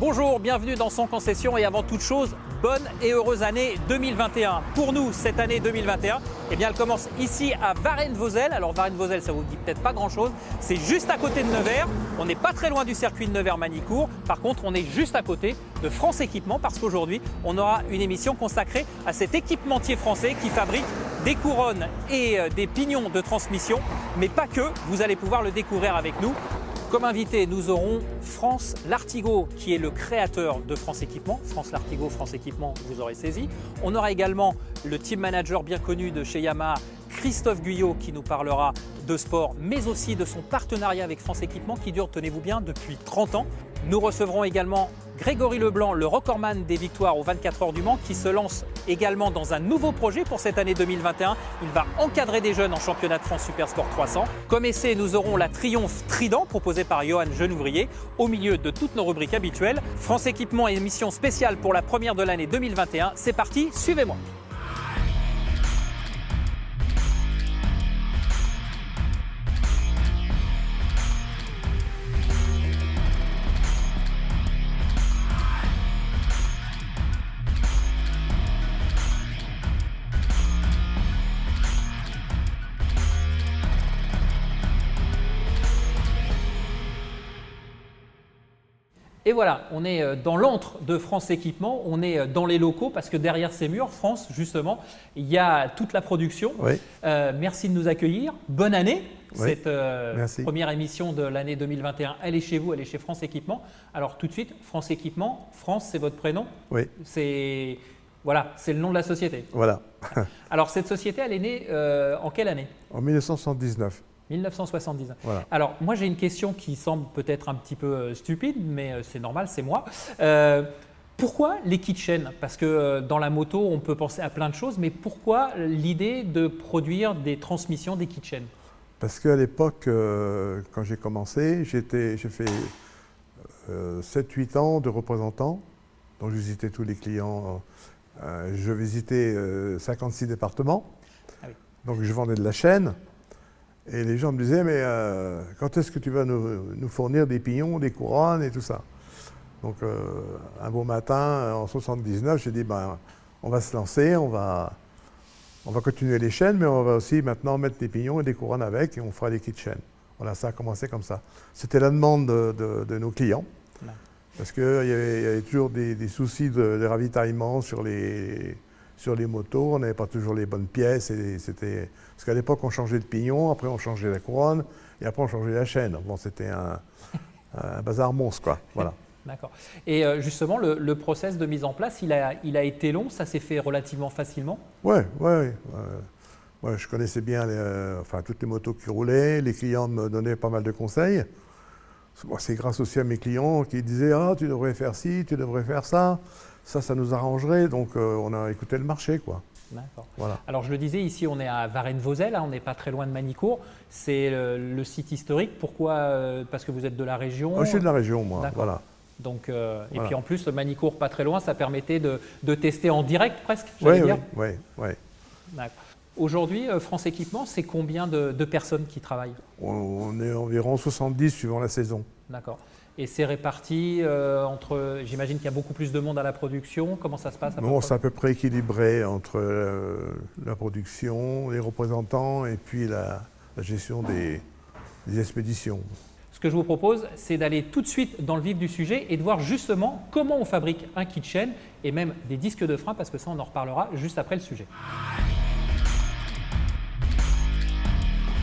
Bonjour, bienvenue dans Son Concession et avant toute chose, bonne et heureuse année 2021. Pour nous, cette année 2021, eh bien, elle commence ici à Varennes-Vauzelles. Alors Varennes-Vauzelles, ça vous dit peut-être pas grand-chose, c'est juste à côté de Nevers. On n'est pas très loin du circuit de Nevers-Manicourt. Par contre, on est juste à côté de France Équipement parce qu'aujourd'hui, on aura une émission consacrée à cet équipementier français qui fabrique des couronnes et des pignons de transmission, mais pas que. Vous allez pouvoir le découvrir avec nous. Comme invité, nous aurons France Lartigot, qui est le créateur de France Équipement. France Lartigot, France Équipement, vous aurez saisi. On aura également le team manager bien connu de chez Yamaha, Christophe Guyot, qui nous parlera de sport, mais aussi de son partenariat avec France Équipement, qui dure, tenez-vous bien, depuis 30 ans. Nous recevrons également Grégory Leblanc, le recordman des victoires aux 24 heures du Mans, qui se lance également dans un nouveau projet pour cette année 2021. Il va encadrer des jeunes en championnat de France Super Sport 300. Comme essai, nous aurons la Triomphe Trident proposée par Johan Genouvrier au milieu de toutes nos rubriques habituelles. France Équipement et émission spéciale pour la première de l'année 2021. C'est parti, suivez-moi. Et voilà, on est dans l'antre de France Équipement, on est dans les locaux parce que derrière ces murs, France, justement, il y a toute la production. Oui. Merci de nous accueillir. Bonne année. Oui. Cette première émission de l'année 2021, elle est chez vous, elle est chez France Équipement. Alors tout de suite, France Équipement, France, c'est votre prénom. Oui. Voilà, c'est le nom de la société. Voilà. Alors cette société, elle est née en quelle année? En 1979. 1979. Voilà. Alors, moi, j'ai une question qui semble peut-être un petit peu stupide, mais c'est normal, c'est moi. Pourquoi les kitchen? Parce que dans la moto, on peut penser à plein de choses, mais pourquoi l'idée de produire des transmissions, des kitchen? Parce qu'à l'époque, quand j'ai commencé, j'ai fait 7-8 ans de représentant. Donc, je visitais tous les clients. Je visitais 56 départements. Ah oui. Donc, je vendais de la chaîne. Et les gens me disaient, mais quand est-ce que tu vas nous fournir des pignons, des couronnes et tout ça? Donc un beau matin, en 79, j'ai dit, ben, on va se lancer, on va continuer les chaînes, mais on va aussi maintenant mettre des pignons et des couronnes avec et on fera des kits chaînes. Voilà, ça a commencé comme ça. C'était la demande de nos clients, parce qu'il y avait toujours des soucis de ravitaillement sur les motos, on n'avait pas toujours les bonnes pièces. Parce qu'à l'époque, on changeait de pignon, après on changeait la couronne, et après on changeait la chaîne. Bon, c'était un bazar monstre, quoi. Voilà. D'accord. Et justement, le process de mise en place, il a été long, ça s'est fait relativement facilement? Oui. Moi, je connaissais bien toutes les motos qui roulaient, les clients me donnaient pas mal de conseils. Moi, c'est grâce aussi à mes clients qui disaient « Ah, tu devrais faire ci, tu devrais faire ça ». Ça nous arrangerait, donc on a écouté le marché, quoi. D'accord. Voilà. Alors je le disais, ici on est à Varennes-Vauzelles, on n'est pas très loin de Manicourt. C'est le site historique. Pourquoi? Parce que vous êtes de la région? Je suis de la région, moi. Voilà. Donc, voilà. Et puis en plus, Manicourt pas très loin, ça permettait de tester en direct presque, j'allais dire. Oui. D'accord. Aujourd'hui, France Équipement, c'est combien de personnes qui travaillent? On est environ 70 suivant la saison. D'accord. Et c'est réparti entre, j'imagine qu'il y a beaucoup plus de monde à la production. Comment ça se passe? Non, c'est à peu près équilibré entre la production, les représentants et puis la gestion des expéditions. Ce que je vous propose, c'est d'aller tout de suite dans le vif du sujet et de voir justement comment on fabrique un kit chaîne et même des disques de frein, parce que ça, on en reparlera juste après le sujet.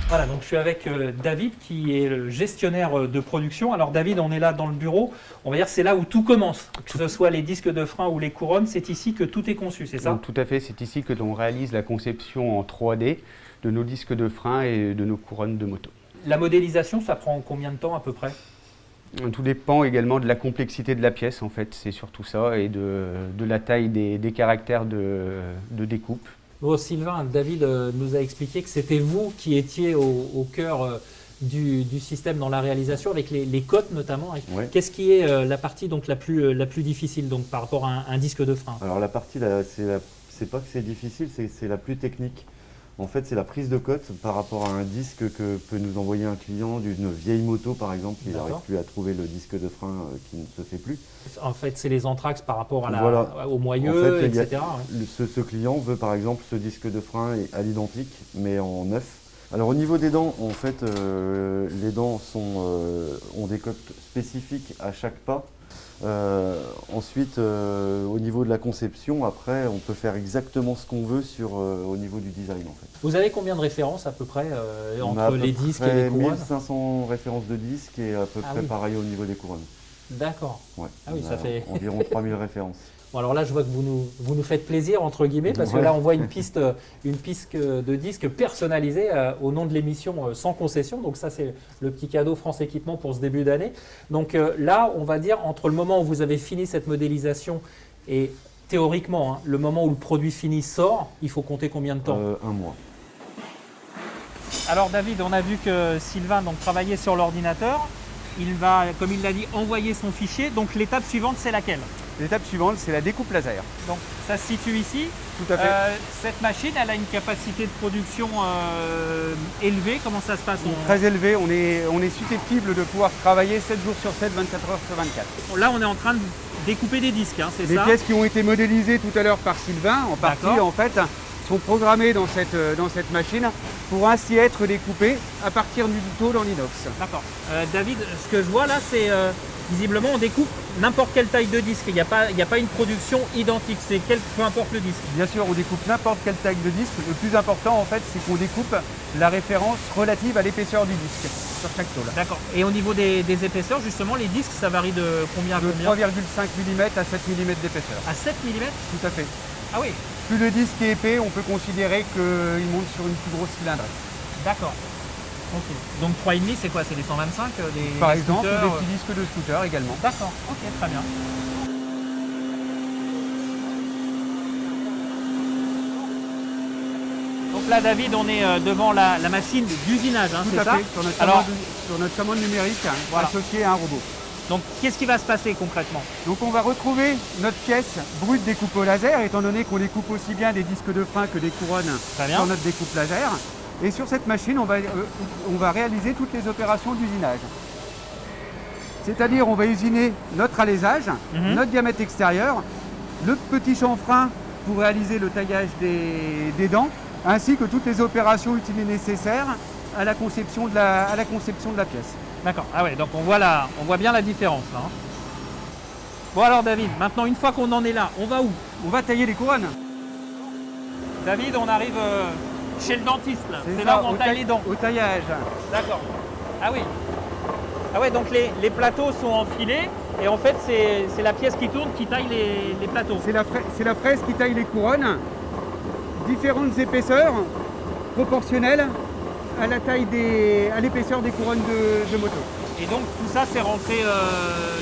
Voilà, donc je suis avec David qui est le gestionnaire de production. Alors David, on est là dans le bureau, on va dire c'est là où tout commence, que ce soit les disques de frein ou les couronnes, c'est ici que tout est conçu, c'est ça? Donc, tout à fait, c'est ici que l'on réalise la conception en 3D de nos disques de frein et de nos couronnes de moto. La modélisation, ça prend combien de temps à peu près? Tout dépend également de la complexité de la pièce, en fait, c'est surtout ça, et de la taille des caractères de découpe. Bon, Sylvain, David nous a expliqué que c'était vous qui étiez au cœur du système dans la réalisation, avec les cotes notamment. Ouais. Qu'est-ce qui est la partie donc, la plus difficile donc, par rapport à un disque de frein? Alors la partie, c'est pas que c'est difficile, c'est la plus technique. En fait, c'est la prise de cote par rapport à un disque que peut nous envoyer un client d'une vieille moto, par exemple. Il n'arrive plus à trouver le disque de frein qui ne se fait plus. En fait, c'est les anthrax par rapport à au En moyeu, fait, etc. Ce client veut par exemple ce disque de frein à l'identique, mais en neuf. Alors au niveau des dents, en fait, les dents ont des cotes spécifiques à chaque pas. Ensuite, au niveau de la conception, après, on peut faire exactement ce qu'on veut au niveau du design. En fait. Vous avez combien de références à peu près On a entre les disques et les couronnes? 1500 références de disques et à peu près pareil au niveau des couronnes. D'accord. Ouais, Ah oui, ça fait environ 3000 références. Bon, alors là, je vois que vous nous faites plaisir, entre guillemets, parce que là, on voit une piste de disques personnalisée au nom de l'émission Sans Concession. Donc ça, c'est le petit cadeau France Équipement pour ce début d'année. Donc là, on va dire, entre le moment où vous avez fini cette modélisation et théoriquement, le moment où le produit fini sort, il faut compter combien de temps? Un mois. Alors David, on a vu que Sylvain travaillait sur l'ordinateur. Il va, comme il l'a dit, envoyer son fichier. Donc l'étape suivante, c'est laquelle? L'étape suivante, c'est la découpe laser. Donc ça se situe ici. Tout à fait. Cette machine, elle a une capacité de production élevée. Comment ça se passe? Très élevé, on est susceptible de pouvoir travailler 7 jours sur 7, 24 heures sur 24. Là, on est en train de découper des disques, c'est ça? Les pièces qui ont été modélisées tout à l'heure par Sylvain, en partie en fait, sont programmées dans cette machine pour ainsi être découpées à partir du tôle en inox. D'accord. David, ce que je vois là, c'est visiblement on découpe n'importe quelle taille de disque. Il n'y a pas une production identique, c'est peu importe le disque. Bien sûr, on découpe n'importe quelle taille de disque. Le plus important en fait, c'est qu'on découpe la référence relative à l'épaisseur du disque sur chaque tôle. D'accord. Et au niveau des épaisseurs, justement, les disques, ça varie de combien à combien? De 3,5 mm à 7 mm d'épaisseur. À 7 mm? Tout à fait. Ah oui. Plus le disque est épais, on peut considérer qu'il monte sur une plus grosse cylindrée. D'accord. Ok. Donc 3,5, c'est quoi? C'est des 125 Par exemple, scooters, des petits disques de scooter également. D'accord, ok, très bien. Donc là, David, on est devant la machine d'usinage, hein, c'est ça? Tout à fait, sur notre commande numérique associée à un robot. Donc, qu'est-ce qui va se passer concrètement? Donc on va retrouver notre pièce brute découpe au laser, étant donné qu'on découpe aussi bien des disques de frein que des couronnes sur notre découpe laser. Et sur cette machine, on va réaliser toutes les opérations d'usinage. C'est-à-dire, on va usiner notre alésage, notre diamètre extérieur, le petit chanfrein pour réaliser le taillage des dents, ainsi que toutes les opérations utiles et nécessaires à la conception de la pièce. D'accord. Ah ouais, donc on voit bien la différence là. Hein. Bon alors David, maintenant une fois qu'on en est là, on va où? On va tailler les couronnes. David, on arrive chez le dentiste là. C'est là où on taille les dents. Au taillage. D'accord. Ah oui. Ah ouais, donc les plateaux sont enfilés et en fait c'est la pièce qui tourne qui taille les plateaux. C'est la fraise qui taille les couronnes. Différentes épaisseurs proportionnelles à la taille à l'épaisseur des couronnes de moto. Et donc tout ça c'est rentré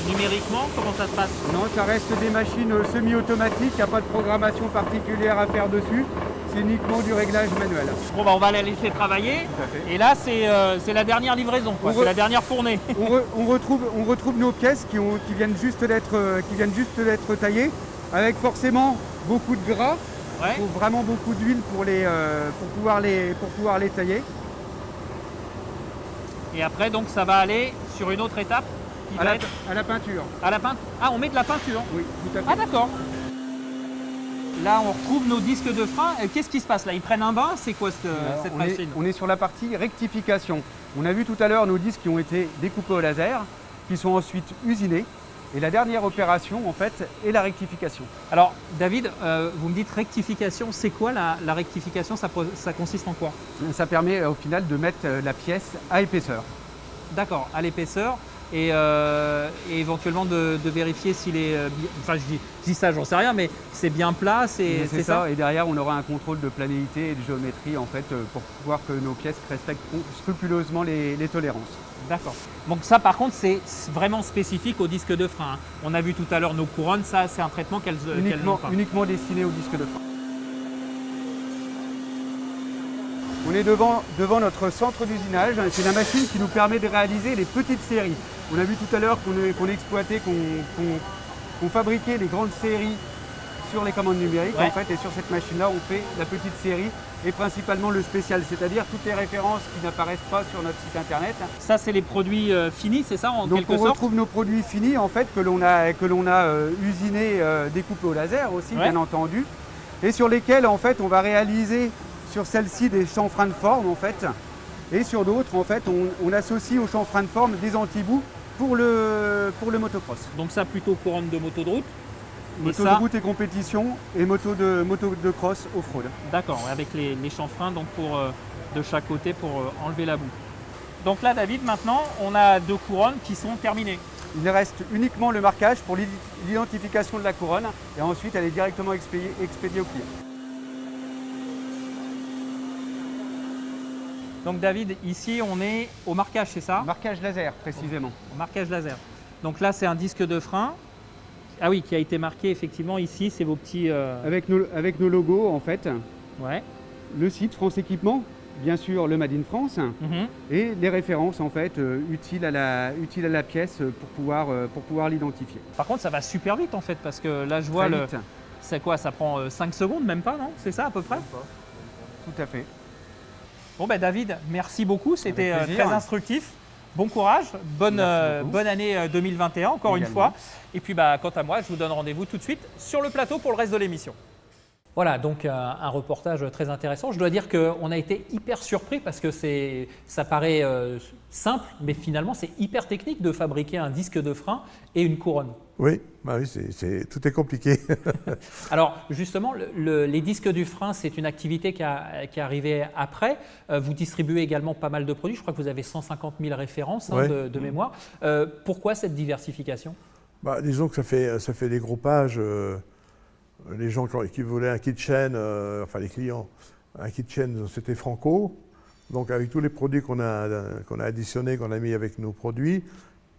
numériquement? Comment ça se passe? Non, ça reste des machines semi-automatiques, il n'y a pas de programmation particulière à faire dessus, c'est uniquement du réglage manuel. Bon bah on va la laisser travailler. Et là c'est la dernière livraison, c'est la dernière fournée. on retrouve nos pièces qui viennent juste d'être taillées, avec forcément beaucoup de gras, il faut vraiment beaucoup d'huile pour pouvoir les tailler. Et après, donc, ça va aller sur une autre étape à la peinture. À la peinture. Ah, on met de la peinture? Oui, tout à fait. Ah, d'accord. Là, on retrouve nos disques de frein. Qu'est-ce qui se passe là? Ils prennent un bain? C'est quoi cette machine? On est sur la partie rectification. On a vu tout à l'heure nos disques qui ont été découpés au laser, qui sont ensuite usinés. Et la dernière opération, en fait, est la rectification. Alors, David, vous me dites rectification. C'est quoi la rectification? Ça consiste en quoi? Ça permet au final de mettre la pièce à épaisseur. D'accord, à l'épaisseur. Et éventuellement de vérifier s'il est... enfin, je dis ça, j'en sais rien, mais c'est bien plat, c'est ça? Et derrière, on aura un contrôle de planéité et de géométrie, en fait, pour voir que nos pièces respectent scrupuleusement les tolérances. D'accord. Donc ça, par contre, c'est vraiment spécifique au disque de frein. Hein. On a vu tout à l'heure nos couronnes, ça, c'est un traitement qu'elles uniquement destiné au disque de frein. On est devant notre centre d'usinage. C'est la machine qui nous permet de réaliser les petites séries. On a vu tout à l'heure qu'on exploitait, qu'on fabriquait les grandes séries sur les commandes numériques. En fait, et sur cette machine-là, on fait la petite série et principalement le spécial, c'est-à-dire toutes les références qui n'apparaissent pas sur notre site internet. Ça, c'est les produits finis, c'est ça, en Donc quelque on sorte? retrouve nos produits finis en fait que l'on a usinés, découpés au laser aussi, Ouais. bien entendu, et sur lesquels en fait on va réaliser sur celle-ci des chanfreins de forme en fait, et sur d'autres en fait on associe aux chanfreins de forme des antibouts pour le motocross. Donc ça, plutôt couronne de moto de route. Et Moto ça, de route et compétition et moto de cross off-road. d'accord, avec les chanfreins donc de chaque côté pour enlever la boue. Donc là, David, maintenant, on a 2 couronnes qui sont terminées. Il reste uniquement le marquage pour l'identification de la couronne et ensuite elle est directement expédiée au client. Donc David, ici, on est au marquage, c'est ça? Marquage laser précisément. Au marquage laser. Donc là, c'est un disque de frein. Ah oui, qui a été marqué effectivement ici, c'est vos petits... Avec nos logos en fait, Ouais. le site France Équipement, bien sûr le Made in France Mhm. et les références en fait utiles à la pièce pour pouvoir l'identifier. Par contre, ça va super vite en fait, parce que là, je vois Très le... vite. C'est quoi? Ça prend 5 secondes, même pas, non? C'est ça à peu près? Tout à fait. Bon, ben David, merci beaucoup. C'était Avec plaisir. très instructif. Bon courage, bonne Merci beaucoup. année 2021 encore une Également. fois. Et puis bah, quant à moi, je vous donne rendez-vous tout de suite sur le plateau pour le reste de l'émission. Voilà, donc un reportage très intéressant. Je dois dire qu'on a été hyper surpris parce que ça paraît simple, mais finalement c'est hyper technique de fabriquer un disque de frein et une couronne. Oui, bah oui, tout est compliqué. Alors justement, les disques du frein, c'est une activité qui est arrivée après. Vous distribuez également pas mal de produits. Je crois que vous avez 150 000 références Ouais. de mémoire. Pourquoi cette diversification? Bah, disons que ça fait des groupages. Les gens qui voulaient un kitchen, enfin les clients, un kitchen, c'était Franco. Donc avec tous les produits qu'on a additionnés, qu'on a mis avec nos produits,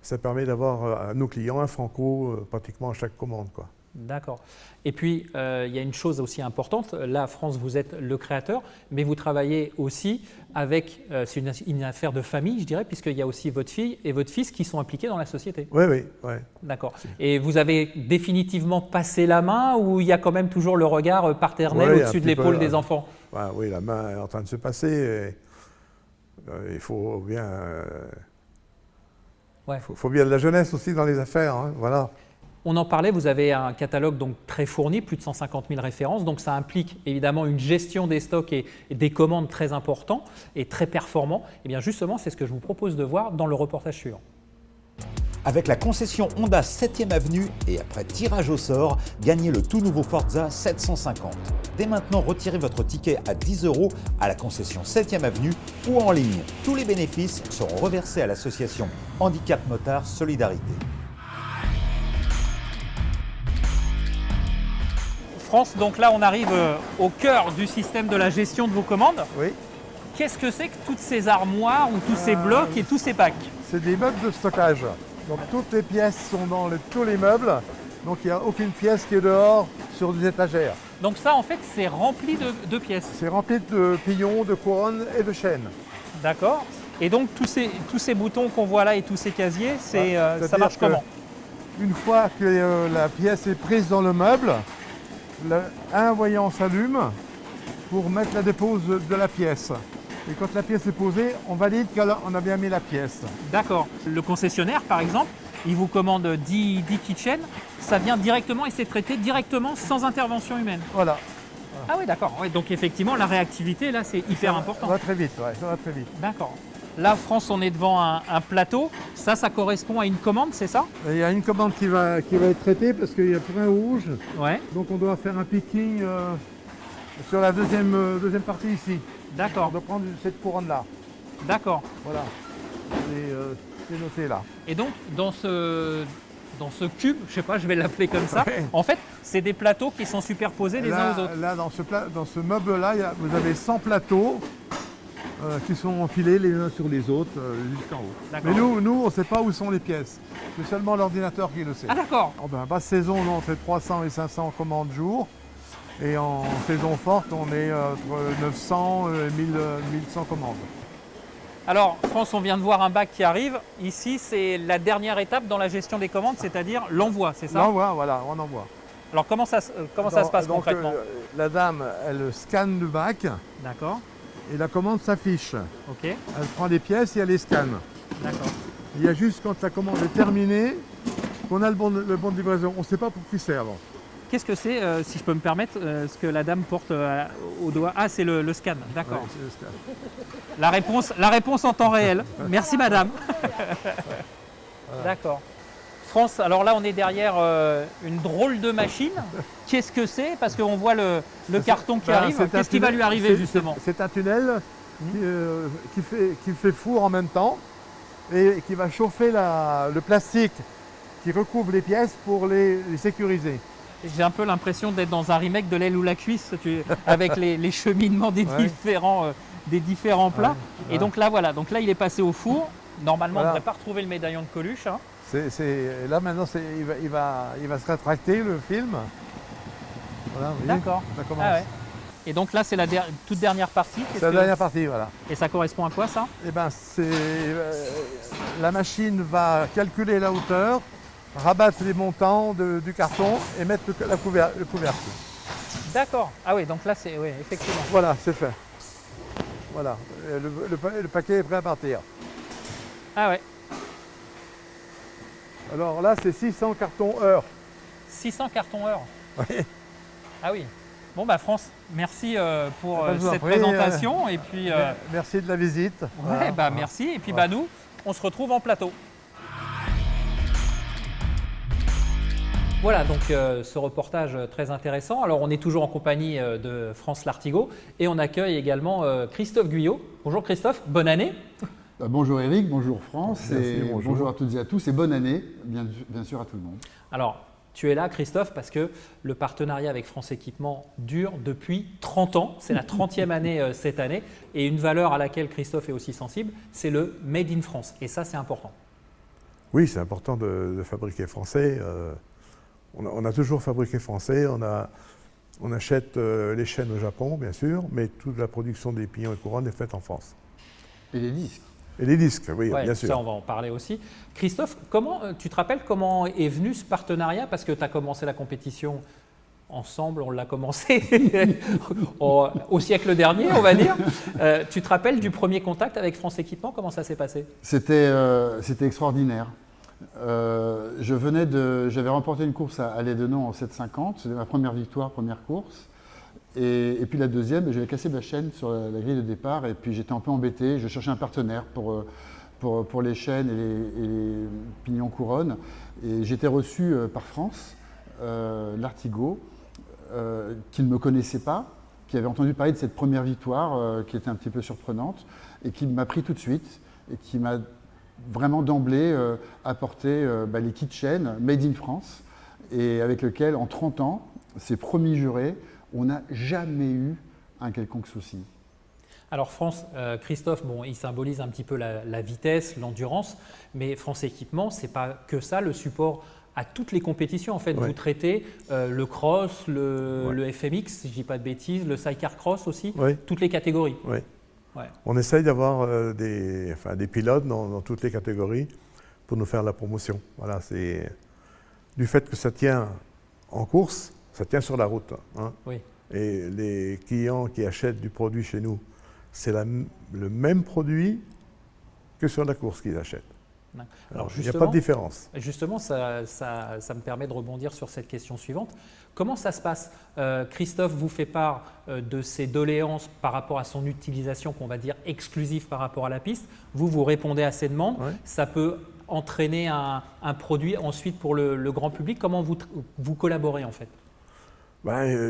ça permet d'avoir à nos clients un Franco pratiquement à chaque commande, quoi. D'accord. Et puis, il y a une chose aussi importante. Là, France, vous êtes le créateur, mais vous travaillez aussi avec, c'est une affaire de famille, je dirais, puisqu'il y a aussi votre fille et votre fils qui sont impliqués dans la société. Oui, oui, ouais. D'accord. Et vous avez définitivement passé la main ou il y a quand même toujours le regard paternel Ouais, au-dessus un de petit peu, l'épaule des enfants? Voilà, oui, la main est en train de se passer. Il faut bien, Ouais. faut bien de la jeunesse aussi dans les affaires, hein, voilà. On en parlait, vous avez un catalogue donc très fourni, plus de 150 000 références, donc ça implique évidemment une gestion des stocks et des commandes très importants et très performants. Et bien justement, c'est ce que je vous propose de voir dans le reportage suivant. Avec la concession Honda 7e Avenue et après tirage au sort, gagnez le tout nouveau Forza 750. Dès maintenant, retirez votre ticket à 10 € à la concession 7e Avenue ou en ligne. Tous les bénéfices seront reversés à l'association Handicap Motard Solidarité. France, donc là on arrive au cœur du système de la gestion de vos commandes. Oui. Qu'est-ce que c'est que toutes ces armoires ou tous ces blocs et tous ces packs? C'est des meubles de stockage. Donc toutes les pièces sont dans tous les meubles. Donc il n'y a aucune pièce qui est dehors sur des étagères. Donc ça en fait c'est rempli de pièces. C'est rempli de pignons, de couronnes et de chaînes. D'accord. Et donc tous ces boutons qu'on voit là et tous ces casiers, ça C'est-à-dire marche que comment? Une fois que la pièce est prise dans le meuble, un voyant s'allume pour mettre la dépose de la pièce. Et quand la pièce est posée, on valide qu'on a bien mis la pièce. D'accord. Le concessionnaire par exemple, il vous commande 10 kitchens, ça vient directement et c'est traité directement sans intervention humaine. Voilà. Ah oui d'accord. Ouais, donc effectivement la réactivité là c'est hyper important. Ça va très vite, ouais, ça va très vite. D'accord. Là, France, on est devant un plateau. Ça correspond à une commande, c'est ça? Et il y a une commande qui va être traitée parce qu'il y a plein rouge. Ouais. Donc on doit faire un picking sur la deuxième partie ici. On D'accord, doit prendre cette couronne-là. d'accord. Voilà. C'est noté là. Et donc, dans ce cube, je sais pas, je vais l'appeler comme ça, Ouais. en fait, c'est des plateaux qui sont superposés les uns aux autres. Là, dans ce meuble-là, vous avez 100 plateaux qui sont enfilés les uns sur les autres jusqu'en haut. D'accord. Mais nous on ne sait pas où sont les pièces. C'est seulement l'ordinateur qui le sait. Ah d'accord. Basse saison, nous, on fait 300 et 500 commandes jour. Et en saison forte, on est entre 900 et 1100 commandes. Alors, France, on vient de voir un bac qui arrive. Ici, c'est la dernière étape dans la gestion des commandes, c'est-à-dire l'envoi, c'est ça? L'envoi, voilà, on envoie. Alors comment ça se passe Donc, concrètement? la dame, elle scanne le bac D'accord, et la commande s'affiche. ok, Elle prend les pièces et elle les scanne. d'accord. Il y a juste quand la commande est terminée qu'on a le bon de livraison. On ne sait pas pour qui c'est avant. Qu'est-ce que c'est, si je peux me permettre, ce que la dame porte au doigt? Ah, c'est le scan, d'accord. Ouais, c'est le scan. La réponse en temps réel. Merci madame. D'accord. France, alors là on est derrière une drôle de machine. Qu'est-ce que c'est? Parce qu'on voit le carton qui Voilà, arrive. c'est un Qu'est-ce qui va tunnel- lui arriver justement? C'est un tunnel qui fait four en même temps et qui va chauffer le plastique qui recouvre les pièces pour les sécuriser. J'ai un peu l'impression d'être dans un remake de L'aile ou la cuisse, avec les cheminements des Ouais. différents plats. Ouais. Et donc là voilà, donc là il est passé au four. Normalement Voilà. on ne devrait pas retrouver le médaillon de Coluche, hein. Là maintenant, il va se rétracter le film. Voilà, vous voyez, D'accord. ça commence. Ah ouais. Et donc là c'est la toute dernière partie. Qu'est-ce C'est la que- dernière partie, voilà. Et ça correspond à quoi ça? Eh ben, la machine va calculer la hauteur, rabattre les montants du carton et mettre le couvercle. D'accord. Ah oui, donc là c'est oui, effectivement. Voilà, c'est fait. Voilà, le paquet est prêt à partir. Ah ouais. Alors là, c'est 600 cartons heure. 600 cartons heure. Oui. Ah oui. Bon bah France, merci pour Je vous en cette prie, présentation et puis Merci de la visite. ouais, Voilà. bah merci et puis bah nous on se retrouve en plateau. Voilà donc ce reportage très intéressant. Alors on est toujours en compagnie de France Lartigot et on accueille également Christophe Guyot. Bonjour Christophe, bonne année. Bonjour Eric, bonjour France, Merci, et bonjour. bonjour à toutes et à tous, et bonne année, bien sûr à tout le monde. Alors tu es là Christophe parce que le partenariat avec France Équipement dure depuis 30 ans. C'est la 30e année cette année et une valeur à laquelle Christophe est aussi sensible, c'est le Made in France et ça c'est important. Oui, c'est important de fabriquer français. On a toujours fabriqué français. On achète les chaînes au Japon, bien sûr, mais toute la production des pignons et couronnes est faite en France. Et les disques. Et les disques, oui, Ouais, bien sûr. ça on va en parler aussi. Christophe, tu te rappelles comment est venu ce partenariat? Parce que tu as commencé la compétition ensemble, on l'a commencé au siècle dernier, on va dire. Tu te rappelles du premier contact avec France Équipement? Comment ça s'est passé? C'était extraordinaire. J'avais remporté une course à Lédenon en 7,50, c'était ma première victoire, première course. Et puis la deuxième, j'avais cassé ma chaîne sur la grille de départ et puis j'étais un peu embêté. Je cherchais un partenaire pour les chaînes et les pignons couronnes. Et j'étais reçu par France, Lartigot, qui ne me connaissait pas, qui avait entendu parler de cette première victoire qui était un petit peu surprenante et qui m'a pris tout de suite et qui m'a vraiment d'emblée apporté les kits chaînes Made in France et avec lequel en 30 ans, c'est promis juré, on n'a jamais eu un quelconque souci. Alors France, Christophe, bon, il symbolise un petit peu la vitesse, l'endurance, mais France Équipement, c'est pas que ça, le support à toutes les compétitions. En fait, Ouais. vous traitez le cross, Ouais. le FMX, si je dis pas de bêtises, le sidecar cross aussi, Oui. toutes les catégories. Oui. Ouais. On essaye d'avoir des pilotes dans toutes les catégories pour nous faire la promotion. Voilà, c'est du fait que ça tient en course, ça tient sur la route. Hein. Oui. Et les clients qui achètent du produit chez nous, c'est le même produit que sur la course qu'ils achètent. Alors il n'y a pas de différence. Justement, ça me permet de rebondir sur cette question suivante. Comment ça se passe? Christophe vous fait part de ses doléances par rapport à son utilisation, qu'on va dire exclusive par rapport à la piste. Vous répondez à ces demandes. Ouais. Ça peut entraîner un produit ensuite pour le grand public. Comment vous collaborez en fait?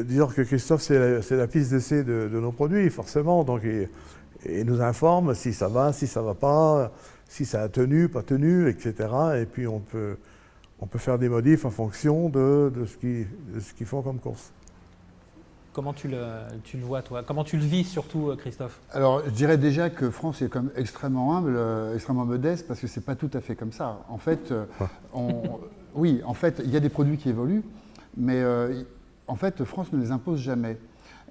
Disons que Christophe, c'est la piste d'essai de nos produits, forcément. Donc, il nous informe si ça va pas, si ça a tenu, pas tenu, etc. Et puis, on peut faire des modifs en fonction de ce qu'ils font comme course. Comment tu le vois, toi? Comment tu le vis surtout, Christophe? Alors, je dirais déjà que France est comme extrêmement humble, extrêmement modeste, parce que c'est pas tout à fait comme ça. En fait, oui, en fait, il y a des produits qui évoluent, mais en fait, France ne les impose jamais.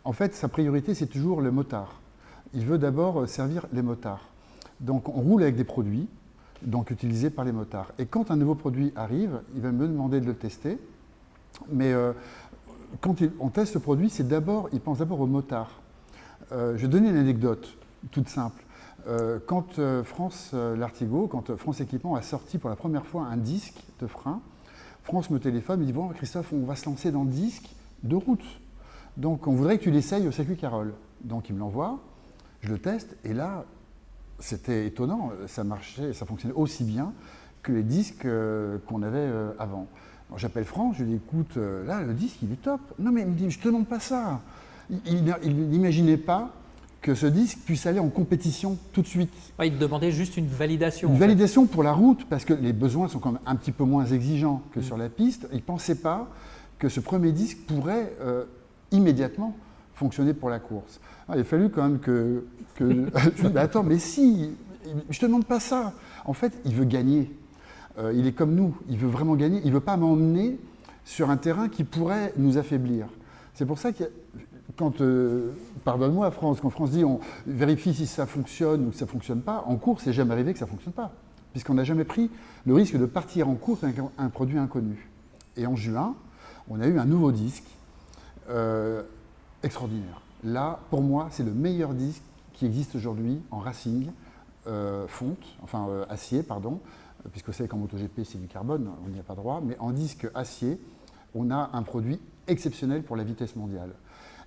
En fait, sa priorité, c'est toujours le motard. Il veut d'abord servir les motards. Donc, on roule avec des produits, donc utilisés par les motards. Et quand un nouveau produit arrive, il va me demander de le tester. Mais quand on teste ce produit, ils pensent d'abord aux motards. Je vais donner une anecdote toute simple. Quand France Lartigot, quand France Équipement a sorti pour la première fois un disque de frein, France me téléphone, me dit « Bon, Christophe, on va se lancer dans le disque de route. Donc, on voudrait que tu l'essayes au circuit Carole. » Donc, il me l'envoie, je le teste, et là, c'était étonnant. Ça marchait, ça fonctionnait aussi bien que les disques qu'on avait avant. J'appelle France, je lui dis « Écoute, là, le disque, il est top. » Non, mais il me dit « Je te demande pas ça. » Il n'imaginait pas que ce disque puisse aller en compétition tout de suite. Ouais, il te demandait juste une validation. Une validation pour la route, parce que les besoins sont quand même un petit peu moins exigeants que sur la piste. Il ne pensait pas que ce premier disque pourrait immédiatement fonctionner pour la course. Alors, il a fallu quand même que je me dis, bah, attends, mais si, je ne te demande pas ça. En fait, il veut gagner. Il est comme nous, il veut vraiment gagner. Il ne veut pas m'emmener sur un terrain qui pourrait nous affaiblir. C'est pour ça que quand, pardonne-moi France, quand France dit on vérifie si ça fonctionne ou que ça ne fonctionne pas, en course, c'est jamais arrivé que ça ne fonctionne pas. Puisqu'on n'a jamais pris le risque de partir en course avec un produit inconnu. Et en juin, on a eu un nouveau disque extraordinaire. Là, pour moi, c'est le meilleur disque qui existe aujourd'hui en racing, acier, pardon, puisque vous savez qu'en MotoGP, c'est du carbone, on n'y a pas droit, mais en disque acier, on a un produit exceptionnel pour la vitesse mondiale.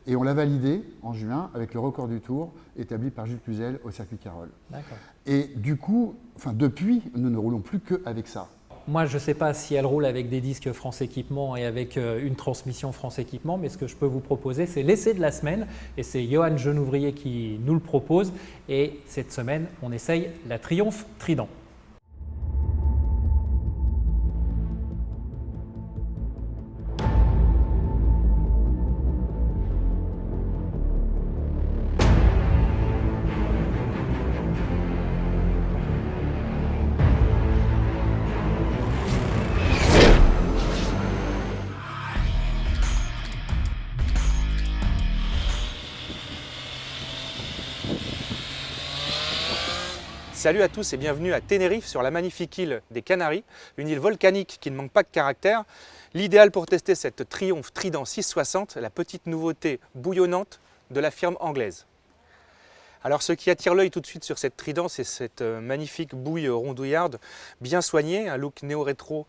Et on l'a validé en juin avec le record du Tour établi par Jules Cluzel au circuit Carole. Et du coup, depuis, nous ne roulons plus qu'avec ça. Moi, je ne sais pas si elle roule avec des disques France Équipement et avec une transmission France Équipement, mais ce que je peux vous proposer, c'est l'essai de la semaine. Et c'est Johan Genouvrier qui nous le propose. Et cette semaine, on essaye la Triumph Trident. Salut à tous et bienvenue à Tenerife sur la magnifique île des Canaries, une île volcanique qui ne manque pas de caractère. L'idéal pour tester cette Triumph Trident 660, la petite nouveauté bouillonnante de la firme anglaise. Alors ce qui attire l'œil tout de suite sur cette Trident, c'est cette magnifique bouille rondouillarde, bien soignée, un look néo-rétro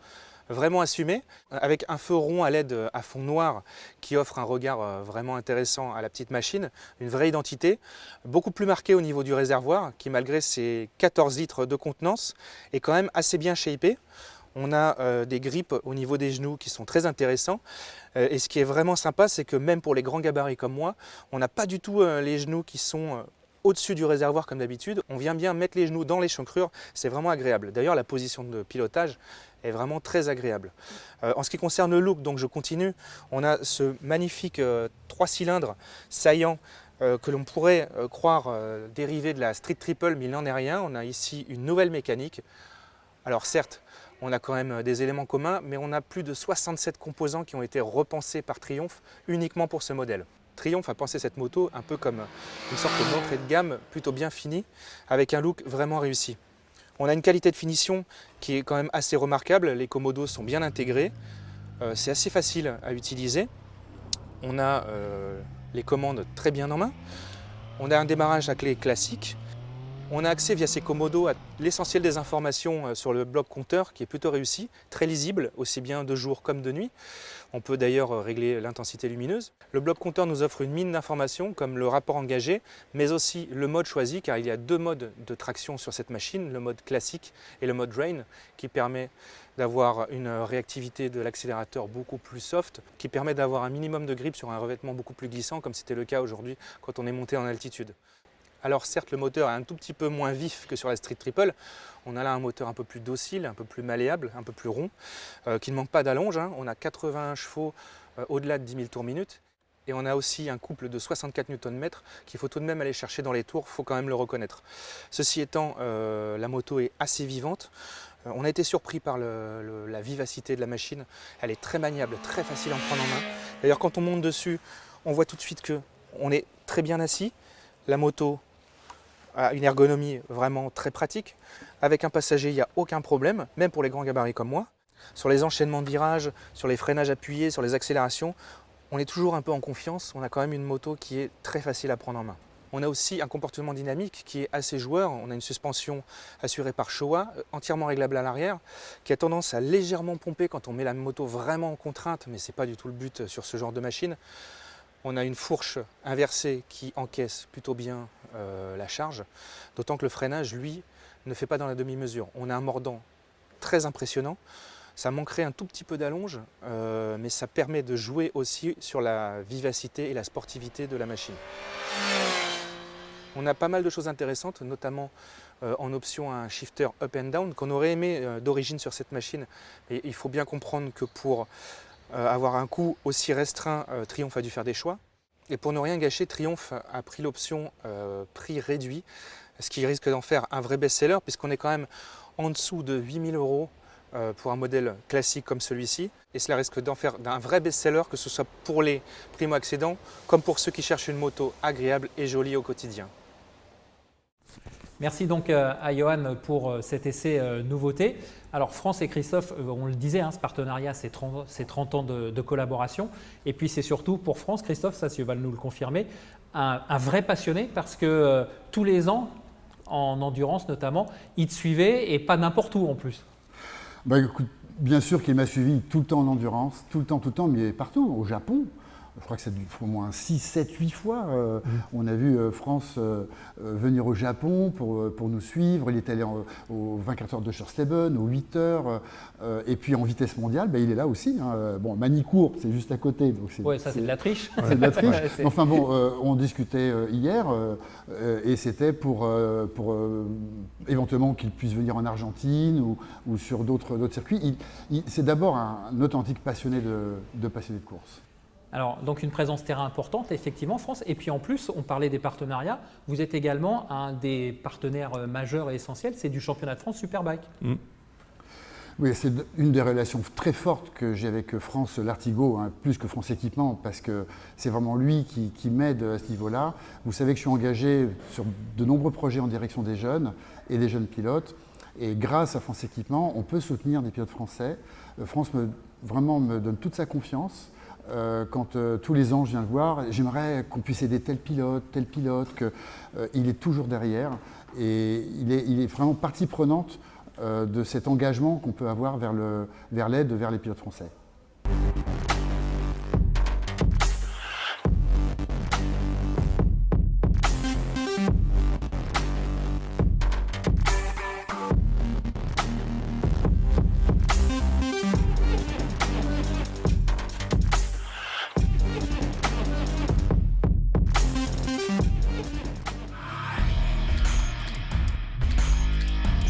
vraiment assumé, avec un feu rond à LED à fond noir qui offre un regard vraiment intéressant à la petite machine, une vraie identité, beaucoup plus marquée au niveau du réservoir qui malgré ses 14 litres de contenance est quand même assez bien shapé. On a des grips au niveau des genoux qui sont très intéressants et ce qui est vraiment sympa c'est que même pour les grands gabarits comme moi, on n'a pas du tout les genoux qui sont au-dessus du réservoir comme d'habitude, on vient bien mettre les genoux dans l'échancrure, c'est vraiment agréable. D'ailleurs la position de pilotage est vraiment très agréable. En ce qui concerne le look, donc je continue, on a ce magnifique 3 cylindres saillant que l'on pourrait croire dérivé de la Street Triple, mais il n'en est rien. On a ici une nouvelle mécanique. Alors certes, on a quand même des éléments communs, mais on a plus de 67 composants qui ont été repensés par Triumph uniquement pour ce modèle. Triumph a pensé cette moto un peu comme une sorte d'entrée de gamme plutôt bien finie, avec un look vraiment réussi. On a une qualité de finition qui est quand même assez remarquable, les commodos sont bien intégrés, c'est assez facile à utiliser. On a les commandes très bien en main, on a un démarrage à clé classique, on a accès via ces commodos à l'essentiel des informations sur le bloc compteur qui est plutôt réussi, très lisible, aussi bien de jour comme de nuit. On peut d'ailleurs régler l'intensité lumineuse. Le bloc compteur nous offre une mine d'informations comme le rapport engagé, mais aussi le mode choisi, car il y a 2 modes de traction sur cette machine, le mode classique et le mode drain, qui permet d'avoir une réactivité de l'accélérateur beaucoup plus soft, qui permet d'avoir un minimum de grip sur un revêtement beaucoup plus glissant, comme c'était le cas aujourd'hui quand on est monté en altitude. Alors certes, le moteur est un tout petit peu moins vif que sur la Street Triple. On a là un moteur un peu plus docile, un peu plus malléable, un peu plus rond, qui ne manque pas d'allonge. On a 81 chevaux au-delà de 10 000 tours minute. Et on a aussi un couple de 64 Nm qu'il faut tout de même aller chercher dans les tours, il faut quand même le reconnaître. Ceci étant, la moto est assez vivante. On a été surpris par la vivacité de la machine. Elle est très maniable, très facile à en prendre en main. D'ailleurs, quand on monte dessus, on voit tout de suite qu'on est très bien assis. La moto a une ergonomie vraiment très pratique. Avec un passager, il n'y a aucun problème, même pour les grands gabarits comme moi. Sur les enchaînements de virages, sur les freinages appuyés, sur les accélérations, on est toujours un peu en confiance. On a quand même une moto qui est très facile à prendre en main. On a aussi un comportement dynamique qui est assez joueur. On a une suspension assurée par Showa, entièrement réglable à l'arrière, qui a tendance à légèrement pomper quand on met la moto vraiment en contrainte, mais ce n'est pas du tout le but sur ce genre de machine. On a une fourche inversée qui encaisse plutôt bien la charge, d'autant que le freinage, lui, ne fait pas dans la demi-mesure. On a un mordant très impressionnant. Ça manquerait un tout petit peu d'allonge, mais ça permet de jouer aussi sur la vivacité et la sportivité de la machine. On a pas mal de choses intéressantes, notamment en option un shifter up and down qu'on aurait aimé d'origine sur cette machine. Et il faut bien comprendre que pour avoir un coût aussi restreint, Triumph a dû faire des choix. Et pour ne rien gâcher, Triumph a pris l'option prix réduit, ce qui risque d'en faire un vrai best-seller, puisqu'on est quand même en dessous de 8 000 € pour un modèle classique comme celui-ci. Et cela risque d'en faire un vrai best-seller, que ce soit pour les primo-accédants, comme pour ceux qui cherchent une moto agréable et jolie au quotidien. Merci donc à Johan pour cet essai nouveauté. Alors France et Christophe, on le disait, ce partenariat, c'est 30 ans de collaboration. Et puis c'est surtout pour France, Christophe, ça tu vas nous le confirmer, un vrai passionné parce que tous les ans, en endurance notamment, il te suivait et pas n'importe où en plus. Bah, écoute, bien sûr qu'il m'a suivi tout le temps en endurance, tout le temps, mais partout, au Japon. Je crois que c'est au moins 6, 7, 8 fois. On a vu France venir au Japon pour nous suivre. Il est allé aux 24 heures de Schersleben, aux 8 heures. Et puis en vitesse mondiale, il est là aussi. Bon, Manicourt, c'est juste à côté. Oui, ça c'est de la triche. C'est de la triche. Enfin bon, on discutait hier et c'était pour éventuellement qu'il puisse venir en Argentine ou sur d'autres circuits. C'est d'abord un authentique passionné de course. Alors, donc une présence terrain importante, effectivement, France. Et puis en plus, on parlait des partenariats. Vous êtes également un des partenaires majeurs et essentiels, c'est du championnat de France Superbike. Oui, c'est une des relations très fortes que j'ai avec France Lartigot, plus que France Équipement, parce que c'est vraiment lui qui m'aide à ce niveau-là. Vous savez que je suis engagé sur de nombreux projets en direction des jeunes et des jeunes pilotes. Et grâce à France Équipement, on peut soutenir des pilotes français. France me donne toute sa confiance. Quand tous les ans je viens le voir, j'aimerais qu'on puisse aider tel pilote, qu'il est toujours derrière et il est vraiment partie prenante de cet engagement qu'on peut avoir vers l'aide vers les pilotes français.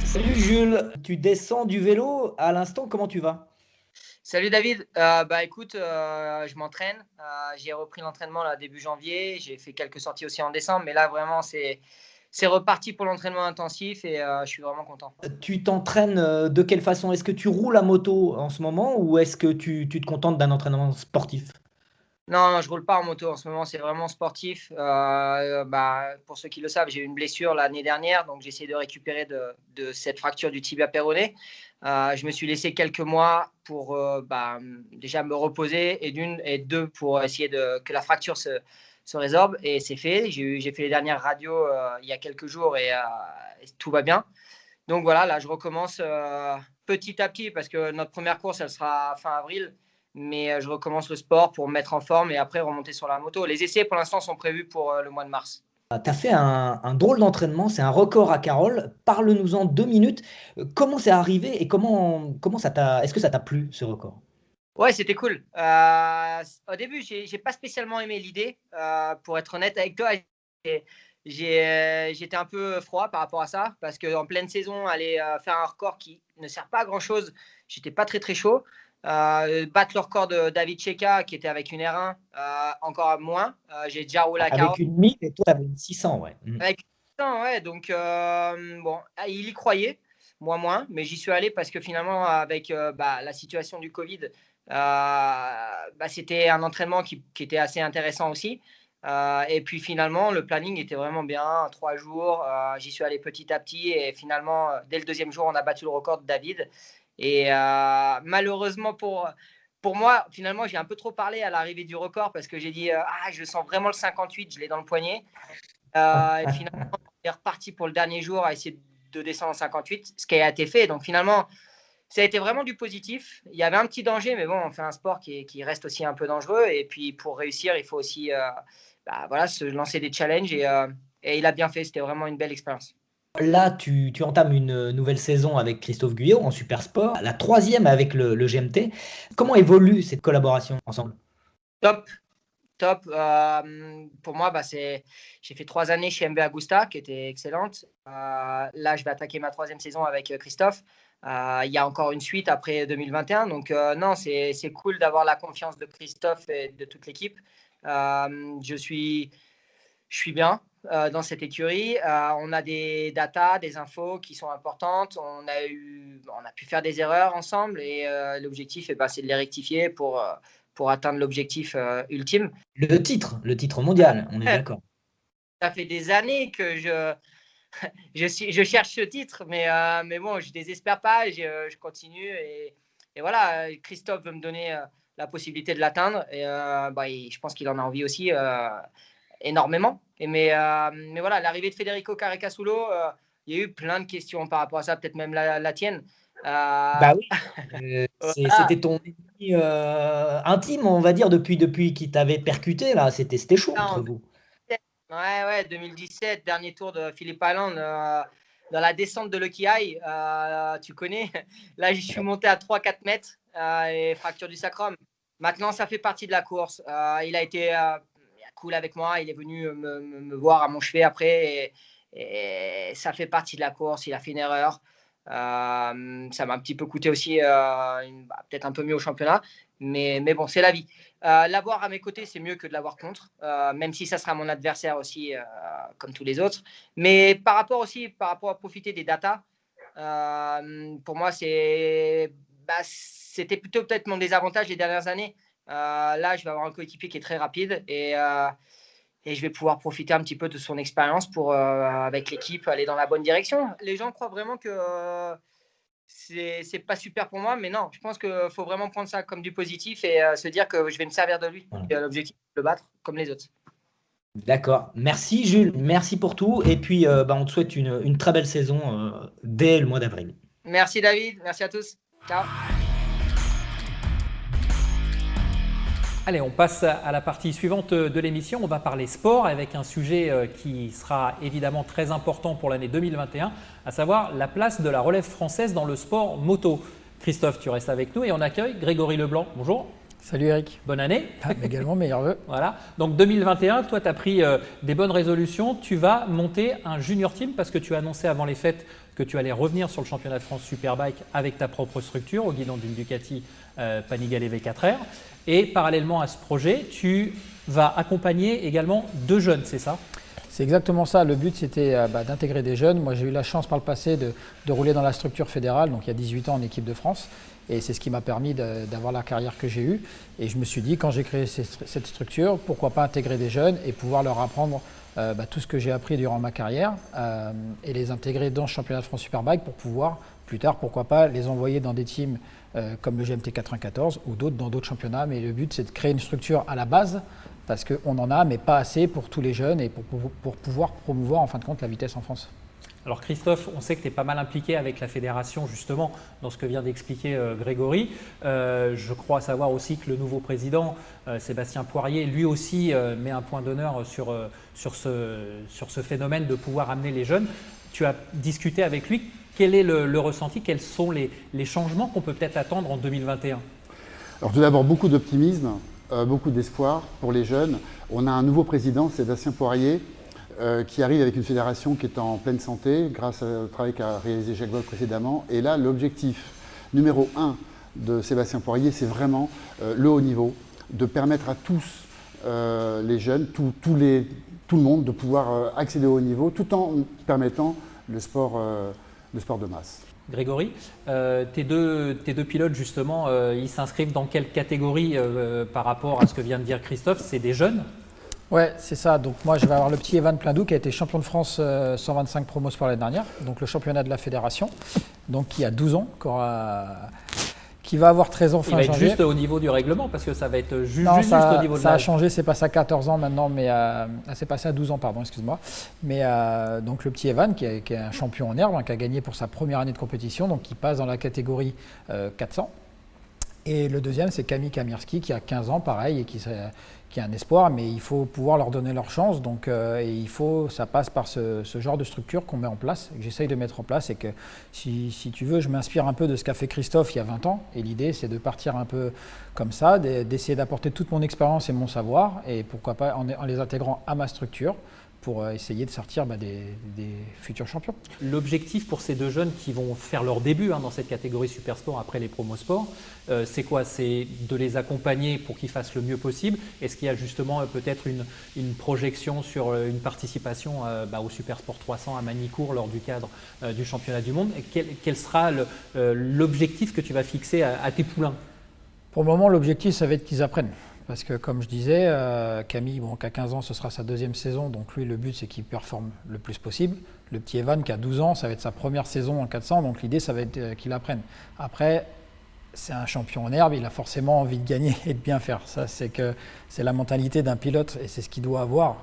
Salut Jules, tu descends du vélo à l'instant, comment tu vas? Salut David, écoute, je m'entraîne, j'ai repris l'entraînement là début janvier, j'ai fait quelques sorties aussi en décembre, mais là vraiment c'est reparti pour l'entraînement intensif et je suis vraiment content. Tu t'entraînes de quelle façon? Est-ce que tu roules à moto en ce moment ou est-ce que tu te contentes d'un entraînement sportif? Non, je roule pas en moto en ce moment, c'est vraiment sportif. Pour ceux qui le savent, j'ai eu une blessure l'année dernière, donc j'ai essayé de récupérer de cette fracture du tibia péroné. Je me suis laissé quelques mois pour déjà me reposer et deux pour essayer que la fracture se résorbe et c'est fait. J'ai fait les dernières radios il y a quelques jours et tout va bien. Donc voilà, là je recommence petit à petit parce que notre première course elle sera fin avril. Mais je recommence le sport pour me mettre en forme et après remonter sur la moto. Les essais, pour l'instant, sont prévus pour le mois de mars. Tu as fait un drôle d'entraînement, c'est un record à Carole. Parle-nous-en 2 minutes. Comment c'est arrivé et est-ce que ça t'a plu, ce record? Ouais, c'était cool. Au début, j'ai pas spécialement aimé l'idée. Pour être honnête avec toi, j'étais un peu froid par rapport à ça parce qu'en pleine saison, aller faire un record qui ne sert pas à grand-chose, j'étais pas très très chaud. Battre le record de David Checa qui était avec une R1 encore moins. J'ai déjà roulé à 40. Avec une 1000 et toi avec une 600, ouais. Avec une 600, ouais. Donc il y croyait, moi moins, mais j'y suis allé parce que finalement avec la situation du Covid, c'était un entraînement qui était assez intéressant aussi. Et puis finalement le planning était vraiment bien, 3 jours. J'y suis allé petit à petit et finalement dès le deuxième jour on a battu le record de David. Et malheureusement pour moi, finalement, j'ai un peu trop parlé à l'arrivée du record parce que j'ai dit je sens vraiment le 58, je l'ai dans le poignet. Et finalement, on est reparti pour le dernier jour à essayer de descendre en 58, ce qui a été fait. Donc finalement, ça a été vraiment du positif. Il y avait un petit danger, mais bon, on fait un sport qui reste aussi un peu dangereux. Et puis pour réussir, il faut aussi se lancer des challenges. Et il a bien fait, c'était vraiment une belle expérience. Là, tu entames une nouvelle saison avec Christophe Guyot en Super Sport, la 3e avec le GMT. Comment évolue cette collaboration ensemble? Top. Pour moi, j'ai fait 3 années chez MB Agusta qui était excellente. Là, je vais attaquer ma 3e saison avec Christophe. Il y a encore une suite après 2021. Donc, non, c'est cool d'avoir la confiance de Christophe et de toute l'équipe. Je suis bien dans cette écurie. On a des datas, des infos qui sont importantes. On a pu faire des erreurs ensemble et l'objectif, c'est de les rectifier pour atteindre l'objectif ultime. Le titre mondial, on est d'accord. Ça fait des années que je cherche ce titre, mais bon, je ne désespère pas, je continue. Et voilà, Christophe veut me donner la possibilité de l'atteindre. Et je pense qu'il en a envie aussi énormément. Mais voilà, l'arrivée de Federico Caricasulo, il y a eu plein de questions par rapport à ça, peut-être même la tienne. Oui, c'était ton ennemi intime, on va dire, depuis qu'il t'avait percuté, là. C'était chaud entre vous. Ouais, 2017, dernier tour de Phillip Island, dans la descente de Lucky High, tu connais. Là, je suis monté à 3-4 mètres et fracture du sacrum. Maintenant, ça fait partie de la course. Il a été cool avec moi, il est venu me voir à mon chevet après et ça fait partie de la course. Il a fait une erreur. Ça m'a un petit peu coûté aussi, peut-être un peu mieux au championnat, mais bon, c'est la vie. L'avoir à mes côtés, c'est mieux que de l'avoir contre, même si ça sera mon adversaire aussi, comme tous les autres. Mais par rapport à profiter des datas, pour moi, c'était plutôt peut-être mon désavantage les dernières années. Là, je vais avoir un coéquipier qui est très rapide et je vais pouvoir profiter un petit peu de son expérience pour, avec l'équipe, aller dans la bonne direction. Les gens croient vraiment que c'est pas super pour moi, mais non, je pense qu'il faut vraiment prendre ça comme du positif et se dire que je vais me servir de lui. L'objectif, c'est de le battre comme les autres. D'accord. Merci Jules, merci pour tout. Et puis, on te souhaite une très belle saison dès le mois d'avril. Merci David, merci à tous. Ciao. Allez, on passe à la partie suivante de l'émission. On va parler sport avec un sujet qui sera évidemment très important pour l'année 2021, à savoir la place de la relève française dans le sport moto. Christophe, tu restes avec nous et on accueille Grégory Leblanc. Bonjour. Salut Eric. Bonne année. Également, meilleurs vœux. Voilà. Donc 2021, toi tu as pris des bonnes résolutions. Tu vas monter un junior team parce que tu as annoncé avant les fêtes que tu allais revenir sur le championnat de France Superbike avec ta propre structure au guidon d'une Ducati Panigale V4R. Et parallèlement à ce projet, tu vas accompagner également 2 jeunes, c'est ça? C'est exactement ça. Le but, c'était d'intégrer des jeunes. Moi, j'ai eu la chance par le passé de rouler dans la structure fédérale, donc il y a 18 ans en équipe de France. Et c'est ce qui m'a permis d'avoir la carrière que j'ai eue. Et je me suis dit, quand j'ai créé cette structure, pourquoi pas intégrer des jeunes et pouvoir leur apprendre tout ce que j'ai appris durant ma carrière et les intégrer dans le championnat de France Superbike pour pouvoir, plus tard, pourquoi pas, les envoyer dans des teams comme le GMT 94 ou dans d'autres championnats. Mais le but, c'est de créer une structure à la base parce qu'on en a, mais pas assez pour tous les jeunes et pour pouvoir promouvoir en fin de compte la vitesse en France. Alors Christophe, on sait que tu es pas mal impliqué avec la fédération justement dans ce que vient d'expliquer Grégory. Je crois savoir aussi que le nouveau président, Sébastien Poirier, lui aussi met un point d'honneur sur ce phénomène de pouvoir amener les jeunes. Tu as discuté avec lui. Quel est le ressenti? Quels sont les changements qu'on peut peut-être attendre en 2021? Alors tout d'abord, beaucoup d'optimisme, beaucoup d'espoir pour les jeunes. On a un nouveau président, Sébastien Poirier, qui arrive avec une fédération qui est en pleine santé grâce au travail qu'a réalisé Jacques Vabre précédemment. Et là, l'objectif numéro 1 de Sébastien Poirier, c'est vraiment le haut niveau, de permettre à tous les jeunes, tout le monde, de pouvoir accéder au haut niveau tout en permettant le sport de masse. Grégory, tes deux pilotes justement, ils s'inscrivent dans quelle catégorie par rapport à ce que vient de dire Christophe? C'est des jeunes? Ouais, c'est ça. Donc moi, je vais avoir le petit Evan Plindou qui a été champion de France 125 promos pour l'année dernière, donc le championnat de la fédération. donc qui a 12 ans, qui va avoir 13 ans fin janvier. Il va être janvier. juste au niveau du règlement, parce que ça va être juste Non, au niveau de ça a l'âge. changé, c'est passé à 14 ans maintenant, mais c'est passé à 12 ans, pardon, excuse-moi. Mais donc le petit Evan, qui est un champion en herbe, qui a gagné pour sa première année de compétition, donc qui passe dans la catégorie 400. Et le deuxième, c'est Camille Kamirski, qui a 15 ans, pareil, et qui est un espoir, mais il faut pouvoir leur donner leur chance. Donc, et ça passe par ce genre de structure qu'on met en place, que j'essaye de mettre en place. Et que si tu veux, je m'inspire un peu de ce qu'a fait Christophe il y a 20 ans. Et l'idée, c'est de partir un peu comme ça, d'essayer d'apporter toute mon expérience et mon savoir, et pourquoi pas en les intégrant à ma structure, pour essayer de sortir des futurs champions. L'objectif pour ces deux jeunes qui vont faire leur début dans cette catégorie Super Sport après les promos sport, c'est quoi? C'est de les accompagner pour qu'ils fassent le mieux possible. Est-ce qu'il y a justement peut-être une projection sur une participation au Super Sport 300 à Magny-Cours lors du cadre du championnat du monde? Et quel sera l'objectif que tu vas fixer à tes poulains? Pour le moment, l'objectif, ça va être qu'ils apprennent. Parce que comme je disais, Camille, qui a 15 ans, ce sera sa deuxième saison. Donc lui, le but, c'est qu'il performe le plus possible. Le petit Evan, qui a 12 ans, ça va être sa première saison en 400. Donc l'idée, ça va être qu'il apprenne. Après, c'est un champion en herbe. Il a forcément envie de gagner et de bien faire. Ça, c'est la mentalité d'un pilote et c'est ce qu'il doit avoir.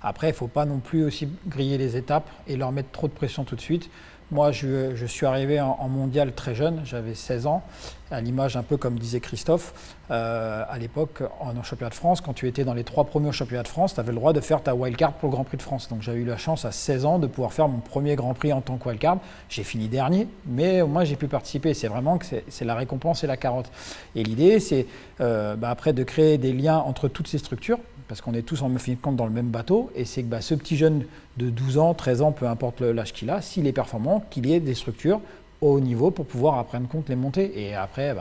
Après, il ne faut pas non plus aussi griller les étapes et leur mettre trop de pression tout de suite. Moi, je suis arrivé en mondial très jeune, j'avais 16 ans, à l'image un peu comme disait Christophe. À l'époque, en championnat de France, quand tu étais dans les 3 premiers championnats de France, tu avais le droit de faire ta wildcard pour le Grand Prix de France. Donc j'avais eu la chance à 16 ans de pouvoir faire mon premier Grand Prix en tant que wildcard. J'ai fini dernier, mais au moins j'ai pu participer. C'est vraiment que c'est la récompense et la carotte. Et l'idée, c'est après de créer des liens entre toutes ces structures, parce qu'on est tous en fin de compte dans le même bateau, et c'est que ce petit jeune de 12 ans, 13 ans, peu importe l'âge qu'il a, s'il est performant, qu'il ait des structures au haut niveau pour pouvoir apprendre compte les monter. Et après,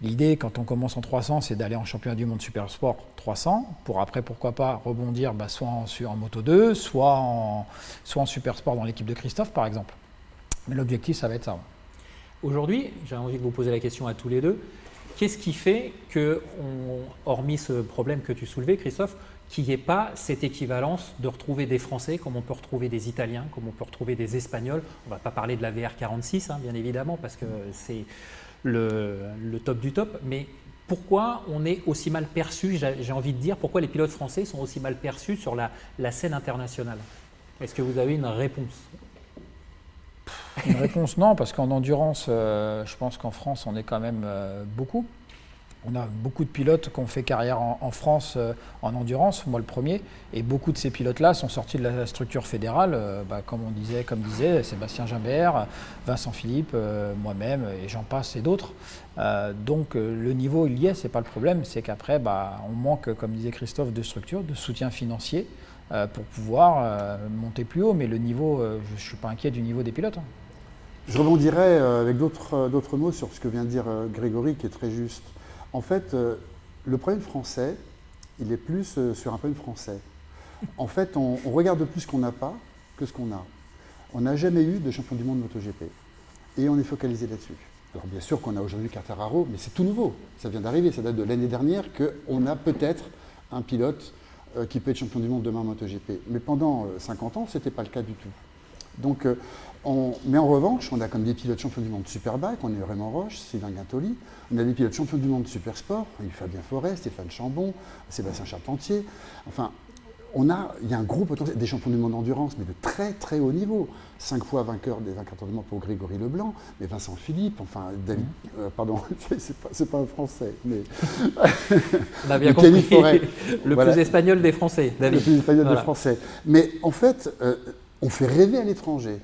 l'idée, quand on commence en 300, c'est d'aller en championnat du monde Super Sport 300, pour après, pourquoi pas, rebondir soit en Moto 2, soit en Super Sport dans l'équipe de Christophe, par exemple. Mais l'objectif, ça va être ça. Aujourd'hui, j'ai envie de vous poser la question à tous les deux. Qu'est-ce qui fait que, hormis ce problème que tu soulevais, Christophe, qu'il n'y ait pas cette équivalence de retrouver des Français comme on peut retrouver des Italiens, comme on peut retrouver des Espagnols? On ne va pas parler de la VR46, bien évidemment, parce que c'est le top du top. Mais pourquoi on est aussi mal perçu, j'ai envie de dire, pourquoi les pilotes français sont aussi mal perçus sur la scène internationale? Est-ce que vous avez une réponse? Une réponse, non, parce qu'en endurance, je pense qu'en France, on est quand même beaucoup. On a beaucoup de pilotes qui ont fait carrière en France en endurance, moi le premier, et beaucoup de ces pilotes-là sont sortis de la structure fédérale, comme disait Sébastien Gimbert, Vincent Philippe, moi-même, et j'en passe et d'autres. Donc le niveau, il y est, c'est pas le problème, c'est qu'après, on manque, comme disait Christophe, de structure, de soutien financier pour pouvoir monter plus haut, mais le niveau, je ne suis pas inquiet du niveau des pilotes. Je rebondirais avec d'autres mots sur ce que vient de dire Grégory, qui est très juste. En fait, le problème français, il est plus sur un problème français. En fait, on regarde plus ce qu'on n'a pas que ce qu'on a. On n'a jamais eu de champion du monde MotoGP. Et on est focalisé là-dessus. Alors bien sûr qu'on a aujourd'hui Quartararo, mais c'est tout nouveau. Ça vient d'arriver, ça date de l'année dernière qu'on a peut-être un pilote qui peut être champion du monde demain en MotoGP. Mais pendant 50 ans, ce n'était pas le cas du tout. Donc, mais en revanche, on a comme des pilotes champions du monde Superbike, on a eu Raymond Roche, Sylvain Guintoli, on a des pilotes champions du monde Super Sport, on a eu Fabien Forest, Stéphane Chambon, Sébastien Charpentier. Enfin, il y a un gros potentiel, des champions du monde endurance, mais de très très haut niveau. 5 fois vainqueur des 24 heures du monde pour Grégory Leblanc, mais Vincent Philippe, enfin, David, pardon, c'est pas un français, mais. On a bien compris. Le plus espagnol des Français, David. Le plus espagnol des Français. Mais en fait, on fait rêver à l'étranger.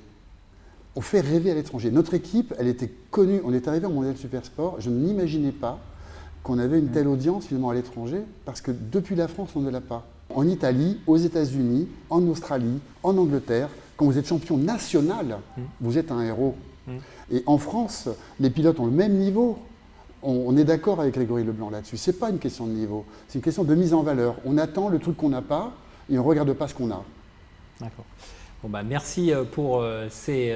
On fait rêver à l'étranger. Notre équipe, elle était connue. On est arrivé au Mondial Super Sport. Je n'imaginais pas qu'on avait une telle audience finalement à l'étranger, parce que depuis la France, on ne l'a pas. En Italie, aux États-Unis, en Australie, en Angleterre, quand vous êtes champion national, vous êtes un héros. Et en France, les pilotes ont le même niveau. On est d'accord avec Grégory Leblanc là-dessus. Ce n'est pas une question de niveau, c'est une question de mise en valeur. On attend le truc qu'on n'a pas et on ne regarde pas ce qu'on a. D'accord. Bon merci pour ces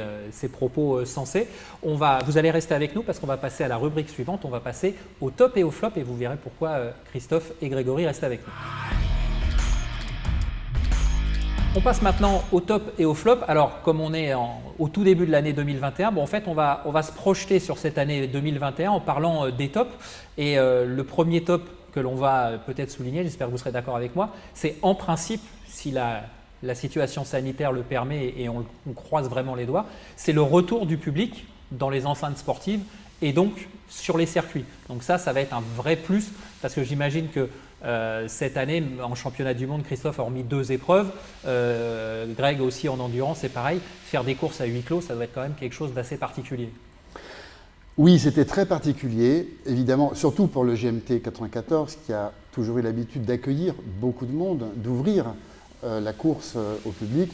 propos sensés. Vous allez rester avec nous parce qu'on va passer à la rubrique suivante. On va passer au top et au flop et vous verrez pourquoi Christophe et Grégory restent avec nous. On passe maintenant au top et au flop. Alors, comme on est au tout début de l'année 2021, en fait, on va se projeter sur cette année 2021 en parlant des tops. Et le premier top que l'on va peut-être souligner, j'espère que vous serez d'accord avec moi, c'est en principe, si la situation sanitaire le permet et on croise vraiment les doigts, c'est le retour du public dans les enceintes sportives et donc sur les circuits. Donc ça va être un vrai plus parce que j'imagine que cette année, en championnat du monde, Christophe a remis 2 épreuves. Greg aussi en endurance, c'est pareil. Faire des courses à huis clos, ça doit être quand même quelque chose d'assez particulier. Oui, c'était très particulier, évidemment, surtout pour le GMT 94 qui a toujours eu l'habitude d'accueillir beaucoup de monde, d'ouvrir la course au public.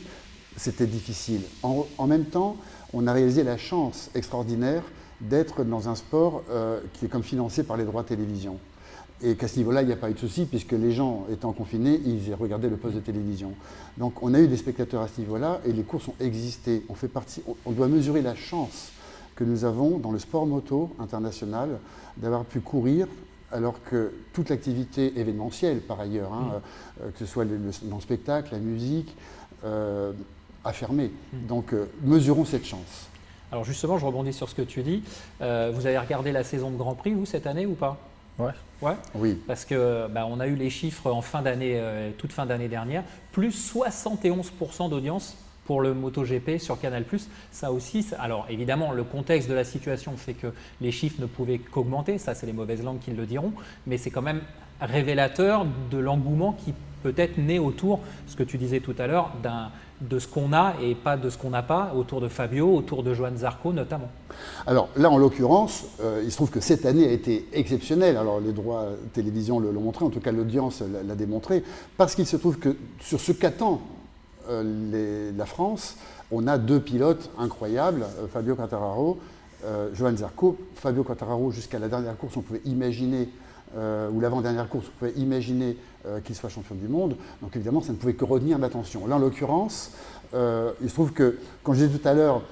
C'était difficile. En même temps, on a réalisé la chance extraordinaire d'être dans un sport qui est comme financé par les droits télévision. Et qu'à ce niveau-là, il n'y a pas eu de souci, puisque les gens étant confinés, ils regardaient le poste de télévision. Donc on a eu des spectateurs à ce niveau-là, et les courses ont existé. On doit mesurer la chance que nous avons dans le sport moto international d'avoir pu courir, alors que toute l'activité événementielle, par ailleurs, que ce soit dans le spectacle, la musique, a fermé. Donc mesurons cette chance. Alors justement, je rebondis sur ce que tu dis. Vous avez regardé la saison de Grand Prix, vous, cette année ou pas ? Ouais. Oui. Parce que on a eu les chiffres en fin d'année, toute fin d'année dernière, plus 71% d'audience pour le MotoGP sur Canal+. Ça aussi, alors évidemment, le contexte de la situation fait que les chiffres ne pouvaient qu'augmenter, ça c'est les mauvaises langues qui le diront, mais c'est quand même révélateur de l'engouement qui peut-être naît autour, ce que tu disais tout à l'heure, de ce qu'on a et pas de ce qu'on n'a pas, autour de Fabio, autour de Johann Zarco notamment. Alors là, en l'occurrence, il se trouve que cette année a été exceptionnelle. Alors les droits télévision l'ont montré, en tout cas l'audience l'a démontré, parce qu'il se trouve que sur ce qu'attend la France, on a 2 pilotes incroyables, Fabio Quartararo, Johann Zarco. Fabio Quartararo, jusqu'à la dernière course, on pouvait imaginer, ou l'avant-dernière course, on pouvait imaginer qu'il soit champion du monde. Donc évidemment, ça ne pouvait que retenir l'attention. Là, en l'occurrence, il se trouve que, quand je disais tout à l'heure,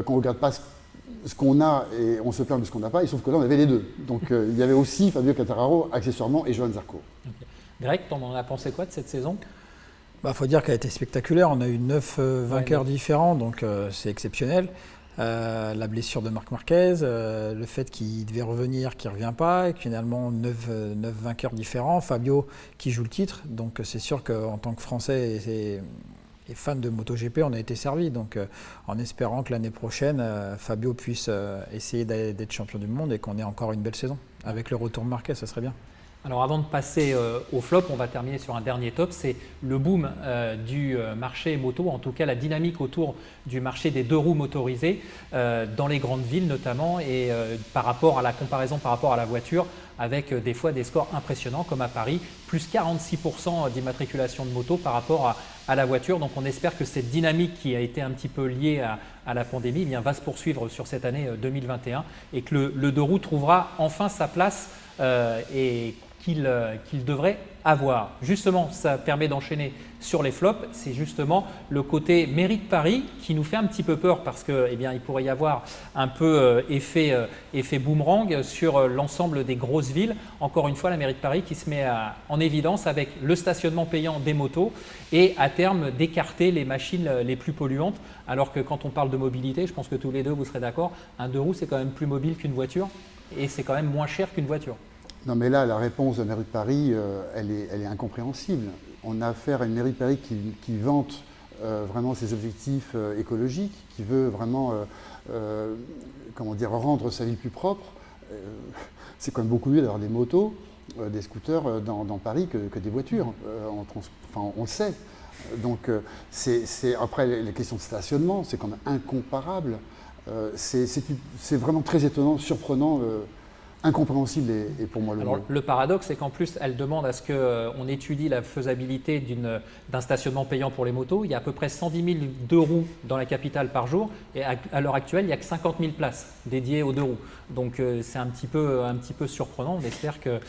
qu'on ne regarde pas ce qu'on a et on se plaint de ce qu'on n'a pas, il se trouve que là, on avait les deux. Donc il y avait aussi Fabio Quartararo, accessoirement, et Johann Zarco. Okay. Greg, t'en as pensé quoi de cette saison ? Faut dire qu'elle a été spectaculaire. On a eu 9 vainqueurs différents, donc c'est exceptionnel. La blessure de Marc Marquez, le fait qu'il devait revenir, qu'il ne revient pas, et finalement 9 vainqueurs différents. Fabio qui joue le titre, donc c'est sûr qu'en tant que Français et fan de MotoGP, on a été servi. Donc en espérant que l'année prochaine, Fabio puisse essayer d'être champion du monde et qu'on ait encore une belle saison. Avec le retour de Marquez, ça serait bien. Alors avant de passer au flop, on va terminer sur un dernier top, c'est le boom du marché moto, en tout cas la dynamique autour du marché des 2 roues motorisées dans les grandes villes notamment et par rapport à la comparaison par rapport à la voiture avec des fois des scores impressionnants comme à Paris, plus 46% d'immatriculation de moto par rapport à la voiture. Donc on espère que cette dynamique qui a été un petit peu liée à la pandémie va se poursuivre sur cette année 2021 et que le 2 roues trouvera enfin sa place et qu'il devrait avoir. Justement, ça permet d'enchaîner sur les flops. C'est justement le côté mairie de Paris qui nous fait un petit peu peur parce qu'il pourrait y avoir un peu effet boomerang sur l'ensemble des grosses villes. Encore une fois, la mairie de Paris qui se met en évidence avec le stationnement payant des motos et à terme d'écarter les machines les plus polluantes. Alors que quand on parle de mobilité, je pense que tous les deux vous serez d'accord, un 2 roues c'est quand même plus mobile qu'une voiture et c'est quand même moins cher qu'une voiture. Non mais là, la réponse de la mairie de Paris, elle est incompréhensible. On a affaire à une mairie de Paris qui vante vraiment ses objectifs écologiques, qui veut vraiment rendre sa ville plus propre. C'est quand même beaucoup mieux d'avoir des motos, des scooters dans Paris que des voitures. On le sait. Donc après les questions de stationnement, c'est quand même incomparable. C'est vraiment très étonnant, surprenant. Incompréhensible et pour moi le paradoxe, c'est qu'en plus, elle demande à ce qu'on étudie la faisabilité d'un stationnement payant pour les motos. Il y a à peu près 110 000 2 roues dans la capitale par jour et à l'heure actuelle, il n'y a que 50 000 places dédiées aux 2 roues. Donc c'est un petit peu surprenant. On espère que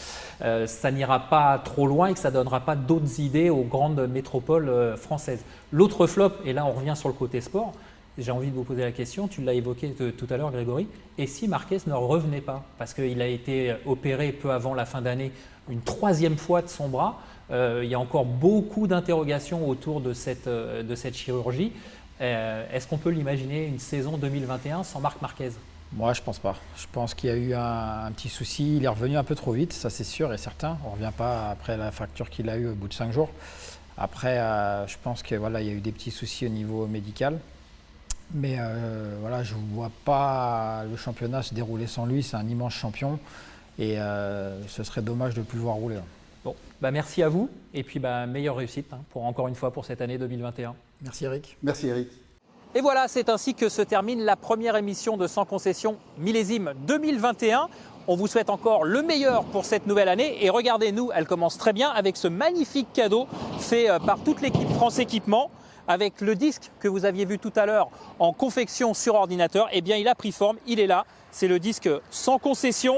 ça n'ira pas trop loin et que ça ne donnera pas d'autres idées aux grandes métropoles françaises. L'autre flop, et là on revient sur le côté sport, j'ai envie de vous poser la question, tu l'as évoqué tout à l'heure Grégory, et si Marquez ne revenait pas, parce qu'il a été opéré peu avant la fin d'année une 3e fois de son bras, Il y a encore beaucoup d'interrogations autour de cette chirurgie. Est-ce qu'on peut l'imaginer une saison 2021 sans Marc Marquez? Moi, je pense pas. Je pense qu'il y a eu un petit souci. Il est revenu un peu trop vite, ça c'est sûr et certain. On ne revient pas après la fracture qu'il a eue au bout de 5 jours. Après, je pense qu'il voilà, y a eu des petits soucis au niveau médical. Mais voilà, je ne vois pas le championnat se dérouler sans lui. C'est un immense champion et ce serait dommage de ne plus le voir rouler. Bon, merci à vous et puis meilleure réussite pour encore une fois pour cette année 2021. Merci Eric. Merci Eric. Et voilà, c'est ainsi que se termine la première émission de Sans Concession millésime 2021. On vous souhaite encore le meilleur pour cette nouvelle année. Et regardez, nous, elle commence très bien avec ce magnifique cadeau fait par toute l'équipe France Équipement. Avec le disque que vous aviez vu tout à l'heure en confection sur ordinateur, eh bien il a pris forme, il est là. C'est le disque Sans Concession,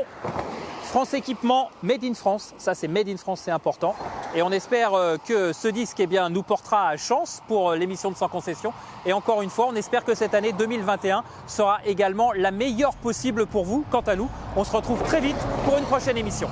France Équipement, Made in France. Ça c'est Made in France, c'est important. Et on espère que ce disque nous portera chance pour l'émission de Sans Concession. Et encore une fois, on espère que cette année 2021 sera également la meilleure possible pour vous. Quant à nous, on se retrouve très vite pour une prochaine émission.